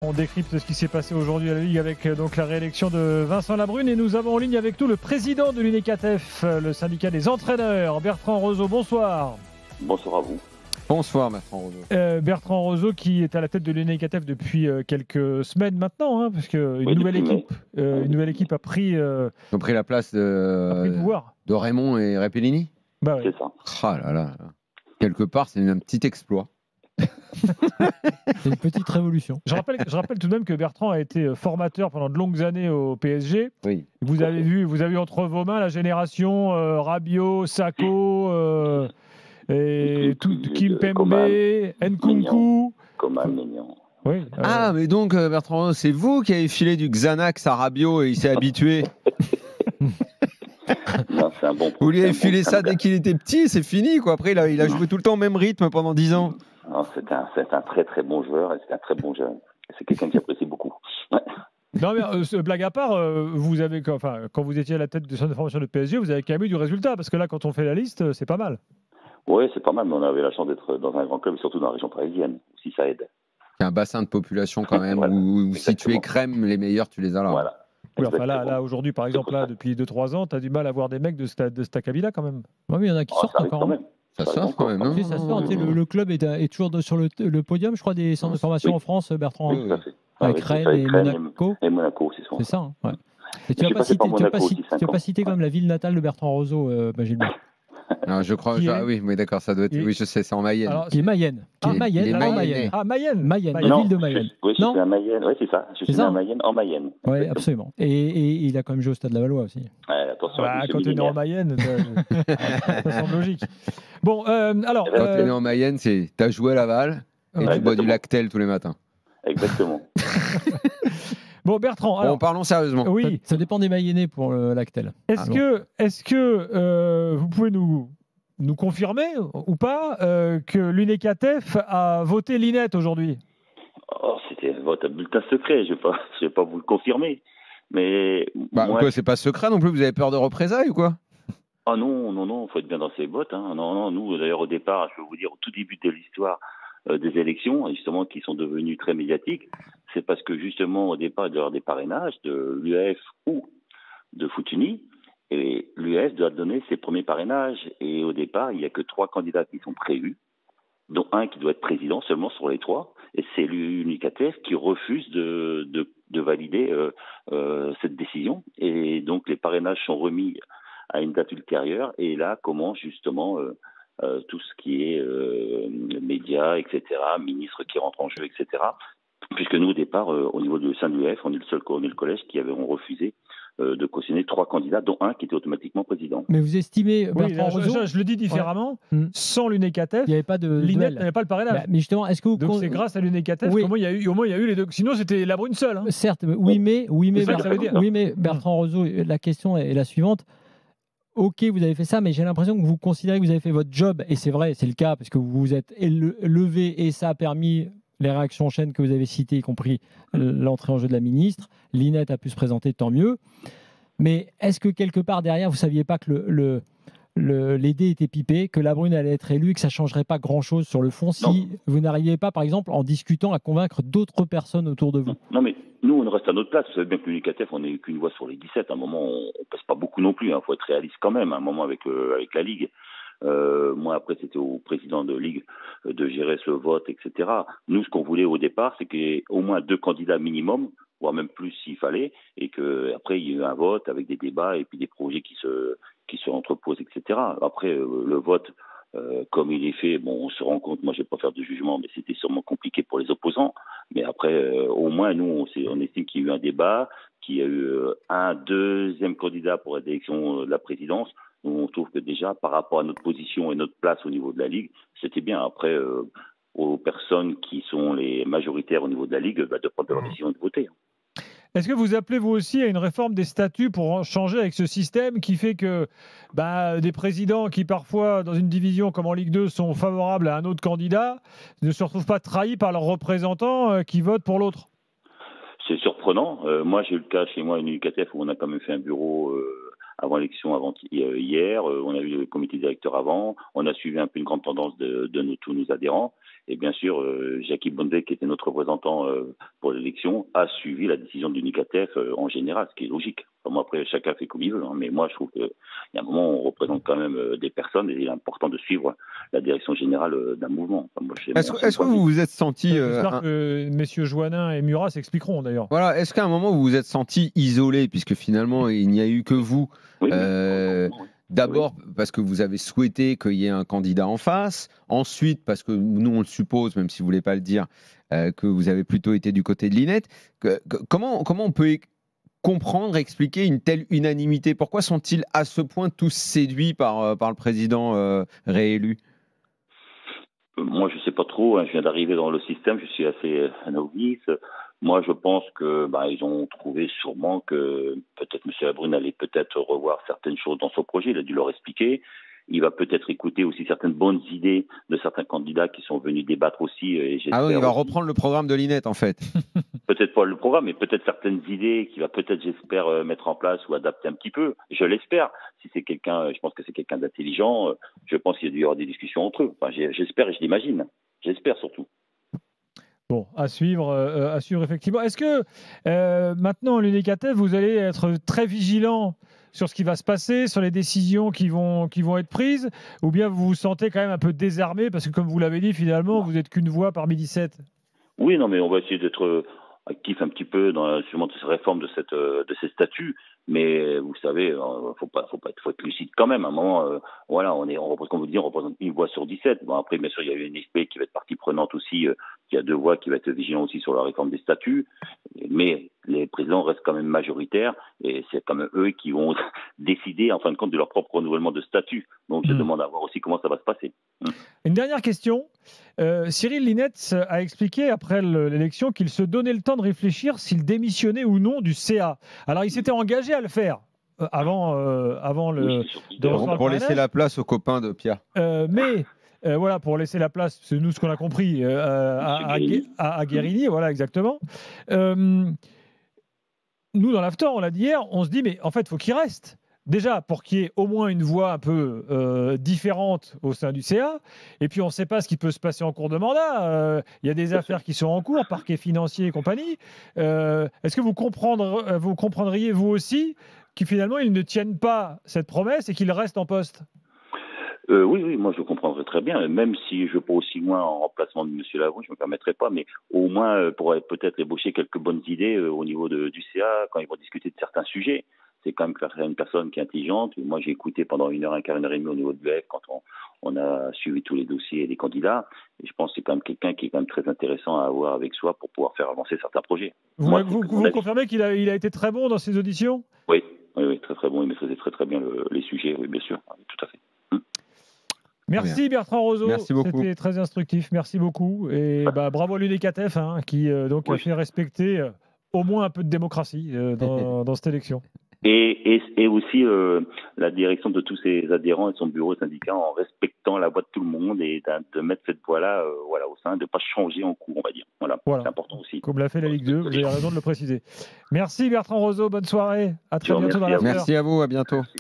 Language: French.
On décrypte ce qui s'est passé aujourd'hui à la Ligue avec donc la réélection de Vincent Labrune et nous avons en ligne avec nous le président de l'UNECATEF, le syndicat des entraîneurs, Bertrand Roseau. Bonsoir. Bonsoir à vous. Bonsoir Bertrand Roseau. Bertrand Roseau qui est à la tête de l'UNECATEF depuis quelques semaines maintenant, parce qu'une nouvelle équipe a pris, Ils ont pris la place de Raymond et Repellini. Bah ouais. C'est ça. Ah là là. Quelque part, c'est un petit exploit. C'est une petite révolution. Je rappelle tout de même que Bertrand a été formateur pendant de longues années au PSG. Oui. Vous avez vu entre vos mains la génération Rabiot, Sakho et Kimpembe, Nkunku. Coman, Maignan. Oui, Ah, mais donc Bertrand Roseau, c'est vous qui avez filé du Xanax à Rabiot et il s'est habitué. Non, c'est un bon. Vous lui avez filé ça dès qu'il était petit, c'est fini quoi. Après, il a joué tout le temps au même rythme pendant 10 ans. Non, c'est un très très bon joueur et c'est un très bon jeune. C'est quelqu'un que j'apprécie beaucoup. Ouais. Non mais blague à part, vous avez, quand vous étiez à la tête du centre de formation de PSG, vous avez quand même eu du résultat parce que là, quand on fait la liste, c'est pas mal. Oui, c'est pas mal, mais on avait la chance d'être dans un grand club et surtout dans la région parisienne, si ça aide. Il y a un bassin de population quand même Voilà, où si tu es crème, les meilleurs, tu les as là. Voilà. Oui, enfin là aujourd'hui, par exemple, là, depuis 2-3 ans, tu as du mal à voir des mecs de cet acabit-là quand même. Oui, il y en a qui sortent ça arrive encore. quand même. Ça sort quand même. Si, ça sort. Le club est toujours sur le podium, je crois, des centres de formation en France, Bertrand. Oui, tout à fait. Avec Rennes et Monaco. Et Monaco, c'est ça. C'est ça. Hein, ouais. Et tu n'as pas cité quand même la ville natale de Bertrand Roseau, Gilbert. Non, je crois. Oui, mais d'accord, ça doit être. Oui, je sais, c'est en Mayenne. Alors, qui est Mayenne. Mayenne. Ah, Mayenne. Mayenne, la ville de Mayenne. Oui, je suis à Mayenne. Oui, c'est ça. Je suis à Mayenne, en Mayenne. Oui, absolument. Et il a quand même joué au Stade Lavallois aussi. Ouais, attention. Quand tu es né en Mayenne, ça semble logique. Bon, alors. Quand tu es né en Mayenne, t'as joué à Laval et tu bois du Lactel tous les matins. Exactement. Bon, Bertrand, alors, parlons sérieusement. Oui, ça dépend des Mayennais pour Lactel. Est-ce que vous pouvez nous confirmer ou pas que l'UNECATEF a voté l'INET aujourd'hui? C'était votre bulletin secret, je vais pas vous le confirmer. Mais quoi, c'est pas secret non plus, vous avez peur de représailles ou quoi? Ah non, faut être bien dans ses bottes. Hein. Non, nous d'ailleurs au départ, je vais vous dire au tout début de l'histoire des élections, justement qui sont devenues très médiatiques, c'est parce que justement au départ il doit y avoir des parrainages de l'UEF ou de Foutuni, et l'UEF doit donner ses premiers parrainages, et au départ il n'y a que 3 candidats qui sont prévus, dont un qui doit être président seulement sur les 3, et c'est l'UNECATEF qui refuse de valider cette décision, et donc les parrainages sont remis à une date ultérieure, et là commence justement tout ce qui est médias, etc., ministres qui rentrent en jeu, etc., puisque nous au départ, au niveau du sein de l'UEF, on est le collège qui avait refusé de cautionner 3 candidats, dont un qui était automatiquement président. Mais vous estimez, Bertrand Roseau, je le dis différemment, sans l'UNECATEF, il n'y avait pas de l'INET n'avait pas le parrainage. Mais justement, est-ce que donc c'est grâce à l'UNECATEF qu'au moins il y a eu les deux. Sinon c'était Labrune seul. Hein. Certes, mais Bertrand Roseau, la question est la suivante. Ok, vous avez fait ça, mais j'ai l'impression que vous considérez que vous avez fait votre job, et c'est vrai, c'est le cas, parce que vous vous êtes levé et ça a permis les réactions en chaîne que vous avez citées, y compris l'entrée en jeu de la ministre. L'INET a pu se présenter, tant mieux. Mais est-ce que quelque part derrière, vous ne saviez pas que les dés étaient pipés, que Labrune allait être élu, que ça ne changerait pas grand-chose sur le fond si vous n'arriviez pas, par exemple, en discutant, à convaincre d'autres personnes autour de vous? Non, mais nous, on reste à notre place. Vous savez bien que l'UNECATEF, on n'est qu'une voix sur les 17. À un moment, on ne pèse pas beaucoup non plus. Faut être réaliste quand même, à un moment avec la Ligue. Moi, après, c'était au président de Ligue de gérer ce vote, etc. Nous, ce qu'on voulait au départ, c'est qu'il y ait au moins 2 candidats minimum, voire même plus s'il fallait, et qu'après, il y ait eu un vote avec des débats et puis des projets qui se entreposent, etc. Après, le vote, comme il est fait, on se rend compte, moi je ne vais pas faire de jugement, mais c'était sûrement compliqué pour les opposants. Mais après, au moins, nous, on estime qu'il y a eu un débat, qu'il y a eu un deuxième candidat pour l'élection de la présidence. Nous, on trouve que déjà, par rapport à notre position et notre place au niveau de la Ligue, c'était bien. Après, aux personnes qui sont les majoritaires au niveau de la Ligue, de prendre leur décision de voter. Est-ce que vous appelez vous aussi à une réforme des statuts pour en changer avec ce système qui fait que des présidents qui parfois dans une division comme en Ligue 2 sont favorables à un autre candidat ne se retrouvent pas trahis par leurs représentants qui votent pour l'autre? C'est surprenant. Moi j'ai eu le cas chez moi à l'UNECATEF où on a quand même fait un bureau avant l'élection hier. On a eu le comité directeur avant. On a suivi un peu une grande tendance de tous nos adhérents. Et bien sûr, Jackie Bondet, qui était notre représentant pour l'élection, a suivi la décision de l'UNICATEF en général, ce qui est logique. Enfin, moi, après, chacun fait comme il veut. Hein, mais moi, je trouve qu'il y a un moment où on représente quand même des personnes et il est important de suivre la direction générale d'un mouvement. Enfin, est-ce que vous vous êtes senti... J'espère que messieurs Joannin et Murat s'expliqueront d'ailleurs. Voilà, est-ce qu'à un moment vous vous êtes senti isolé, puisque finalement il n'y a eu que vous oui, d'abord parce que vous avez souhaité qu'il y ait un candidat en face, ensuite parce que nous on le suppose, même si vous ne voulez pas le dire, que vous avez plutôt été du côté de Linette. Comment on peut comprendre, expliquer une telle unanimité? Pourquoi sont-ils à ce point tous séduits par le président réélu? Moi, je ne sais pas trop. Hein, je viens d'arriver dans le système. Je suis assez novice. Moi, je pense que ils ont trouvé sûrement que peut-être M. Labrune allait peut-être revoir certaines choses dans son projet. Il a dû leur expliquer. Il va peut-être écouter aussi certaines bonnes idées de certains candidats qui sont venus débattre aussi. Et ah oui, il va reprendre le programme de Linette, en fait. Peut-être pas le programme, mais peut-être certaines idées qu'il va peut-être, j'espère, mettre en place ou adapter un petit peu. Je l'espère. Si c'est quelqu'un, je pense que c'est quelqu'un d'intelligent. Je pense qu'il y a dû y avoir des discussions entre eux. Enfin, j'espère et je l'imagine. J'espère surtout. Bon, à suivre effectivement. Est-ce que maintenant, l'UNICATEF, vous allez être très vigilant sur ce qui va se passer, sur les décisions qui vont être prises, ou bien vous vous sentez quand même un peu désarmé parce que, comme vous l'avez dit, finalement, vous n'êtes qu'une voix parmi 17? Oui, non, mais on va essayer d'être actif un petit peu dans justement cette réforme de ces statuts. Mais vous savez, faut être lucide quand même. À un moment, voilà, on représente une voix sur 17. Bon, après, bien sûr, il y a une UNSP qui va être partie prenante aussi, qui a 2 voix, qui va être vigilant aussi sur la réforme des statuts. Mais les présidents restent quand même majoritaires et c'est quand même eux qui vont décider, en fin de compte, de leur propre renouvellement de statut. Donc, je demande à voir aussi comment ça va se passer. Une dernière question. Cyril Linette a expliqué après l'élection qu'il se donnait le temps de réfléchir s'il démissionnait ou non du CA. Alors, il s'était engagé à le faire avant pour laisser la place aux copains de Pierre. Mais voilà, pour laisser la place, c'est nous ce qu'on a compris, à Guérini, voilà, exactement. Nous, dans l'After, on l'a dit hier, on se dit, mais en fait, il faut qu'il reste. Déjà, pour qu'il y ait au moins une voix un peu différente au sein du CA. Et puis, on ne sait pas ce qui peut se passer en cours de mandat. Il y a des affaires qui sont en cours, parquet financier et compagnie. Est-ce que vous comprendriez, vous aussi, qu'ils finalement, ils ne tiennent pas cette promesse et qu'ils restent en poste? Oui, moi je comprendrais très bien, même si je ne veux pas aussi loin en remplacement de M. Labrune, je ne me permettrai pas, mais au moins pour peut-être ébaucher quelques bonnes idées au niveau du CA quand ils vont discuter de certains sujets. C'est quand même une personne qui est intelligente. Moi, j'ai écouté pendant 1 heure, un quart, 1 heure et demie au niveau de l'UF quand on a suivi tous les dossiers des candidats. Et je pense que c'est quand même quelqu'un qui est quand même très intéressant à avoir avec soi pour pouvoir faire avancer certains projets. Vous confirmez qu'il a été très bon dans ses auditions? Oui, très très bon. Il maîtrisait très très bien les sujets, oui, bien sûr, oui, tout à fait. Merci Bertrand Roseau, merci beaucoup. C'était très instructif, merci beaucoup. Et bravo à l'UNICATEF qui a fait respecter au moins un peu de démocratie dans cette élection. Et aussi la direction de tous ses adhérents et son bureau syndical en respectant la voix de tout le monde et de mettre cette voix-là au sein, de ne pas changer en cours, on va dire. Voilà. C'est important aussi. Comme l'a fait la Ligue 2, vous avez raison de le préciser. Merci Bertrand Roseau, bonne soirée. À très bientôt dans l'After. Merci à vous, à bientôt. Merci.